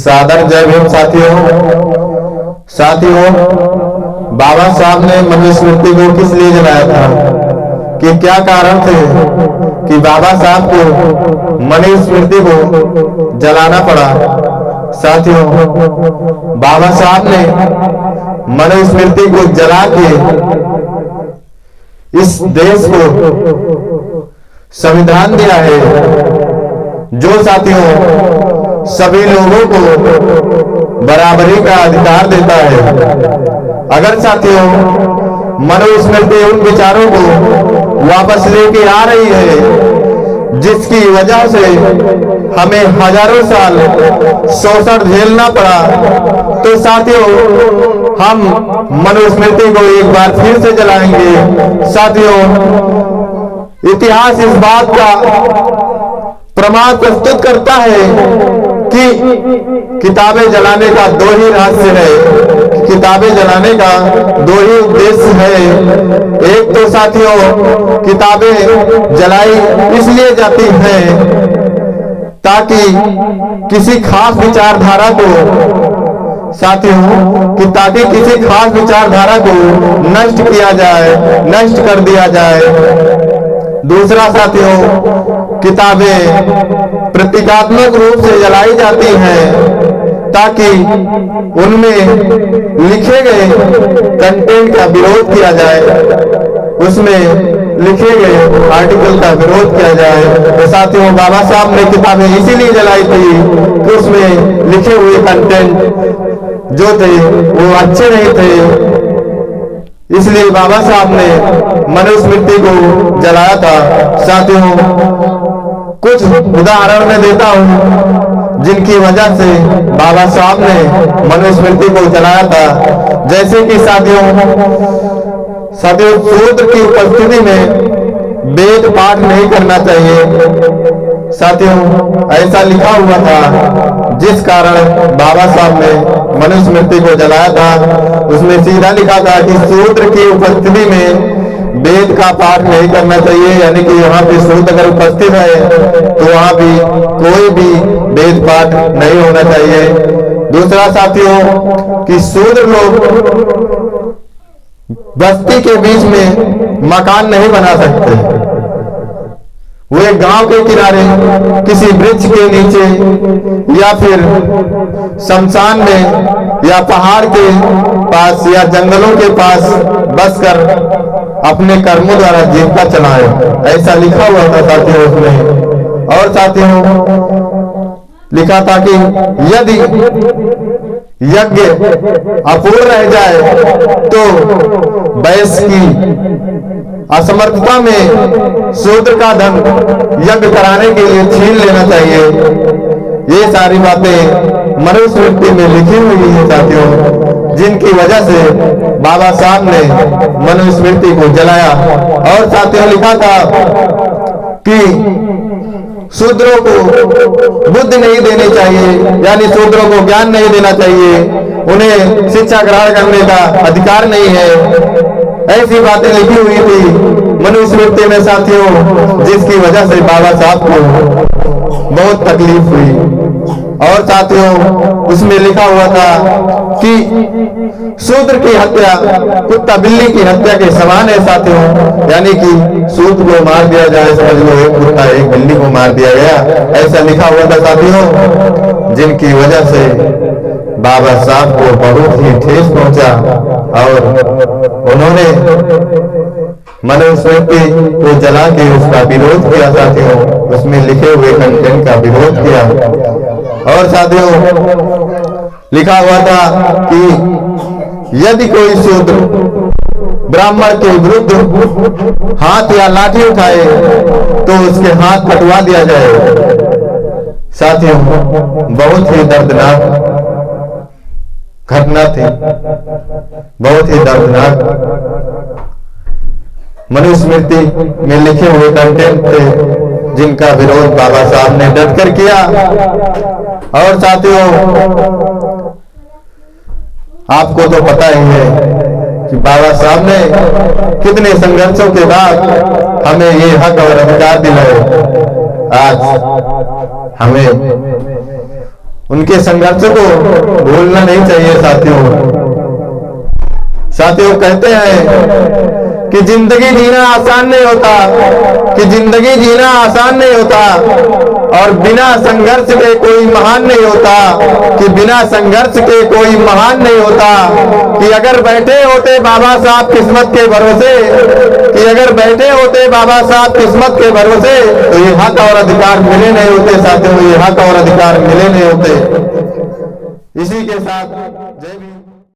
सादर जय भीम साथियों, बाबा साहब ने मनुस्मृति को किस लिए जलाया था, कि क्या कारण थे कि बाबा साहब को मनुस्मृति को जलाना पड़ा। साथियों, बाबा साहब ने मनुस्मृति को जला के इस देश को संविधान दिया है, जो साथियों सभी लोगों को बराबरी का अधिकार देता है। अगर साथियों मनुस्मृति उन विचारों को वापस लेके आ रही है जिसकी वजह से हमें हजारों साल शोषण झेलना पड़ा, तो साथियों हम मनुस्मृति को एक बार फिर से जलाएंगे। साथियों, इतिहास इस बात का प्रमाण प्रस्तुत करता है कि किताबें जलाने का दो ही रहस्य है, किताबें जलाने का दो ही उद्देश्य है। एक तो साथियों किताबें जलाई इसलिए जाती हैं ताकि किसी खास विचारधारा को ताकि किसी खास विचारधारा को नष्ट किया जाए, नष्ट कर दिया जाए। दूसरा साथियों, किताबें प्रतीकात्मक रूप से जलाई जाती हैं ताकि उनमें लिखे गए कंटेंट का विरोध किया जाए, उसमें लिखे गए आर्टिकल का विरोध किया जाए। तो साथियों बाबा साहब ने किताबें इसीलिए जलाई थी कि उसमें लिखे हुए कंटेंट जो थे वो अच्छे नहीं थे, इसलिए बाबा साहब ने मनुस्मृति को जलाया था। साथियों, कुछ उदाहरण मैं देता हूं जिनकी वजह से बाबा साहब ने मनुस्मृति को जलाया था। जैसे कि साथियों शूद्र की उपस्थिति में वेद पाठ नहीं करना चाहिए। साथियों ऐसा लिखा हुआ था, जिस कारण बाबा साहब ने मनुस्मृति को जलाया था। उसमें सीधा लिखा था कि शूद्र की उपस्थिति में वेद का पाठ नहीं करना चाहिए, यानी कि वहां पे शूद्र अगर उपस्थित है तो वहां भी कोई भी वेद पाठ नहीं होना चाहिए। दूसरा साथियों कि शूद्र लोग बस्ती के बीच में मकान नहीं बना सकते, वे गांव के किनारे किसी वृक्ष के नीचे या फिर शमशान में या पहाड़ के पास या जंगलों के पास बसकर अपने कर्मों द्वारा जीविका चलाए, ऐसा लिखा हुआ था साथियों उसमें। और साथियों लिखा था कि यदि यज्ञ अपूर्ण रह जाए तो वैश्य की असमर्थता में शूद्र का धन यज्ञ कराने के लिए छीन लेना चाहिए। ये सारी बातें मनुस्मृति में लिखी हुई है साथियों, जिनकी वजह से बाबा साहब ने मनुस्मृति को जलाया। और साथियों लिखा था कि शूद्रों को बुद्धि नहीं देनी चाहिए, यानी शूद्रों को ज्ञान नहीं देना चाहिए, उन्हें शिक्षा ग्रहण करने का अधिकार नहीं है। ऐसी बातें लिखी हुई थी मनुस्मृति में साथियों, जिसकी वजह से बाबा साहब को बहुत तकलीफ हुई। और साथियों उसमें लिखा हुआ था कि शूद्र की हत्या कुत्ता बिल्ली की हत्या के समान है साथियों, यानी कि शूद्र को मार दिया जाए, समझ लो एक कुत्ता एक बिल्ली को मार दिया गया, ऐसा लिखा हुआ था साथियों, जिनकी वजह से बाबा साहब को बहुत ही ठेस पहुंचा और उन्होंने मनुस्मृति को जला के उसका विरोध किया साथियों, उसमें लिखे हुए कंटेंट का विरोध किया। और साथियों लिखा हुआ था कि यदि कोई शूद्र ब्राह्मण के विरुद्ध हाथ या लाठी उठाए तो उसके हाथ कटवा दिया जाए। साथियों बहुत ही दर्दनाक घटना थी, बहुत ही दर्दनाक मनुस्मृति में लिखे हुए कंटेंट थे, जिनका विरोध बाबा साहब ने डटकर किया। और साथियों आपको तो पता ही है कि बाबा साहब ने कितने संघर्षों के बाद हमें ये हक और अधिकार दिलाए। आज हमें उनके संघर्ष को भूलना नहीं चाहिए साथियों कहते हैं कि जिंदगी जीना आसान नहीं होता, कि जिंदगी जीना आसान नहीं होता, और बिना संघर्ष के कोई महान नहीं होता, कि बिना संघर्ष के कोई महान नहीं होता। कि अगर बैठे होते बाबा साहब किस्मत के भरोसे, कि अगर बैठे होते बाबा साहब किस्मत के भरोसे, तो ये हक और अधिकार मिले नहीं होते साथियों, ये हक और अधिकार मिले नहीं होते। इसी के साथ जय भीम।